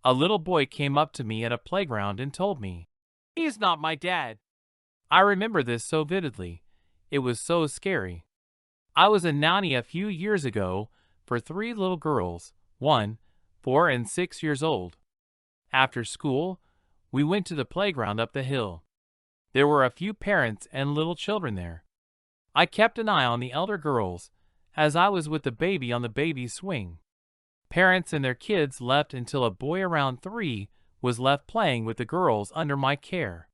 A little boy came up to me at a playground and told me, "He's not my dad." I remember this so vividly. It was so scary. I was a nanny a few years ago for three little girls, 1, 4, and 6 years old. After school, we went to the playground up the hill. There were a few parents and little children there. I kept an eye on the elder girls, as I was with the baby on the baby swing. Parents and their kids left until a boy around 3 was left playing with the girls under my care.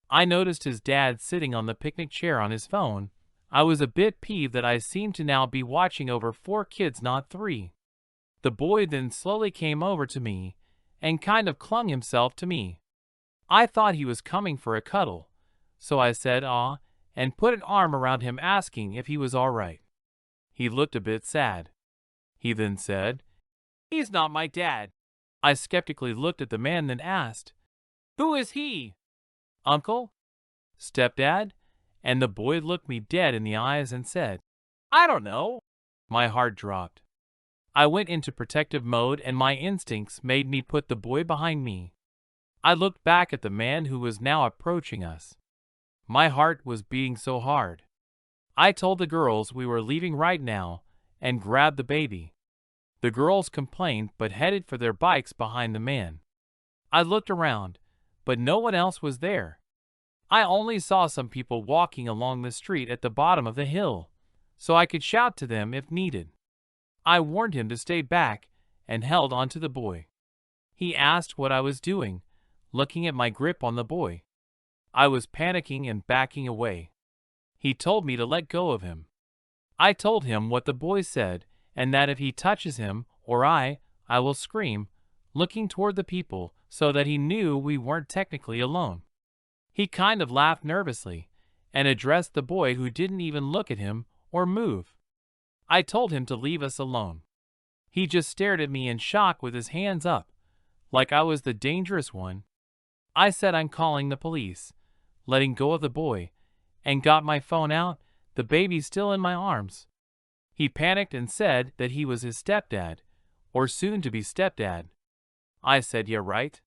I noticed his dad sitting on the picnic chair on his phone. I was a bit peeved that I seemed to now be watching over 4 kids, not 3. The boy then slowly came over to me and kind of clung himself to me. I thought he was coming for a cuddle, so I said, "Aw," and put an arm around him asking if he was all right. He looked a bit sad. He then said, "He's not my dad." I skeptically looked at the man then asked, "Who is he? Uncle? Stepdad?" And the boy looked me dead in the eyes and said, "I don't know." My heart dropped. I went into protective mode and my instincts made me put the boy behind me. I looked back at the man who was now approaching us. My heart was beating so hard. I told the girls we were leaving right now and grabbed the baby. The girls complained but headed for their bikes behind the man. I looked around, but no one else was there. I only saw some people walking along the street at the bottom of the hill, so I could shout to them if needed. I warned him to stay back and held onto the boy. He asked what I was doing, looking at my grip on the boy. I was panicking and backing away. He told me to let go of him. I told him what the boy said and that if he touches him or I will scream, looking toward the people so that he knew we weren't technically alone. He kind of laughed nervously and addressed the boy who didn't even look at him or move. I told him to leave us alone. He just stared at me in shock with his hands up, like I was the dangerous one. I said I'm calling the police, letting go of the boy, and got my phone out, the baby still in my arms. He panicked and said that he was his stepdad, or soon-to-be stepdad. I said, "Yeah, right."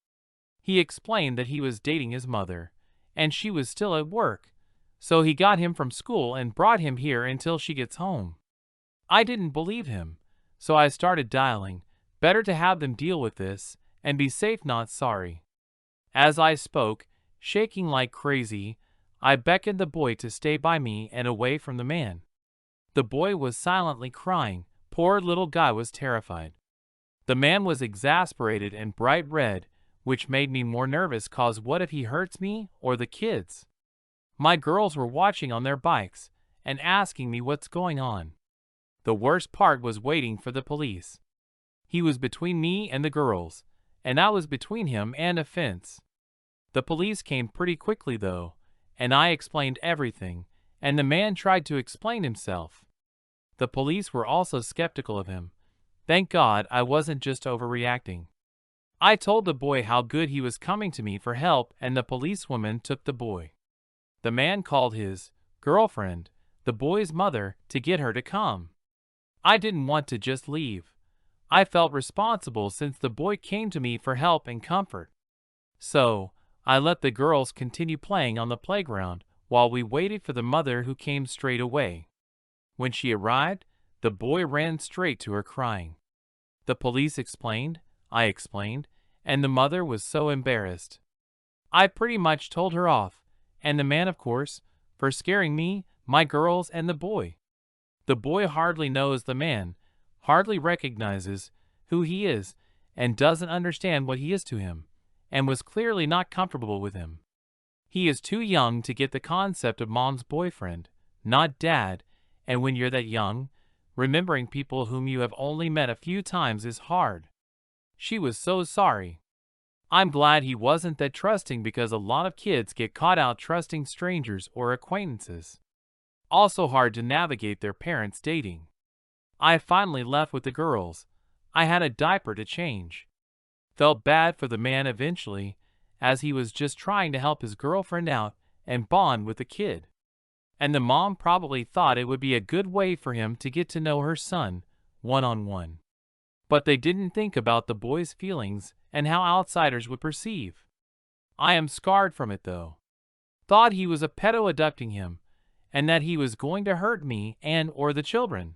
He explained that he was dating his mother, and she was still at work, so he got him from school and brought him here until she gets home. I didn't believe him, so I started dialing, better to have them deal with this and be safe not sorry. As I spoke, shaking like crazy, I beckoned the boy to stay by me and away from the man. The boy was silently crying. Poor little guy was terrified. The man was exasperated and bright red, which made me more nervous cause what if he hurts me or the kids? My girls were watching on their bikes and asking me what's going on. The worst part was waiting for the police. He was between me and the girls, and I was between him and a fence. The police came pretty quickly though, and I explained everything, and the man tried to explain himself. The police were also skeptical of him. Thank God I wasn't just overreacting. I told the boy how good he was coming to me for help and the policewoman took the boy. The man called his girlfriend, the boy's mother, to get her to come. I didn't want to just leave. I felt responsible since the boy came to me for help and comfort. So, I let the girls continue playing on the playground while we waited for the mother who came straight away. When she arrived, the boy ran straight to her crying. The police explained, I explained, and the mother was so embarrassed. I pretty much told her off, and the man of course, for scaring me, my girls, and the boy. The boy hardly knows the man, hardly recognizes who he is, and doesn't understand what he is to him, and was clearly not comfortable with him. He is too young to get the concept of mom's boyfriend, not dad, and when you're that young, remembering people whom you have only met a few times is hard. She was so sorry. I'm glad he wasn't that trusting because a lot of kids get caught out trusting strangers or acquaintances. Also hard to navigate their parents dating. I finally left with the girls. I had a diaper to change. Felt bad for the man eventually, as he was just trying to help his girlfriend out and bond with the kid. And the mom probably thought it would be a good way for him to get to know her son, one-on-one. But they didn't think about the boy's feelings and how outsiders would perceive. I am scarred from it though. Thought he was a pedo abducting him, and that he was going to hurt me and or the children.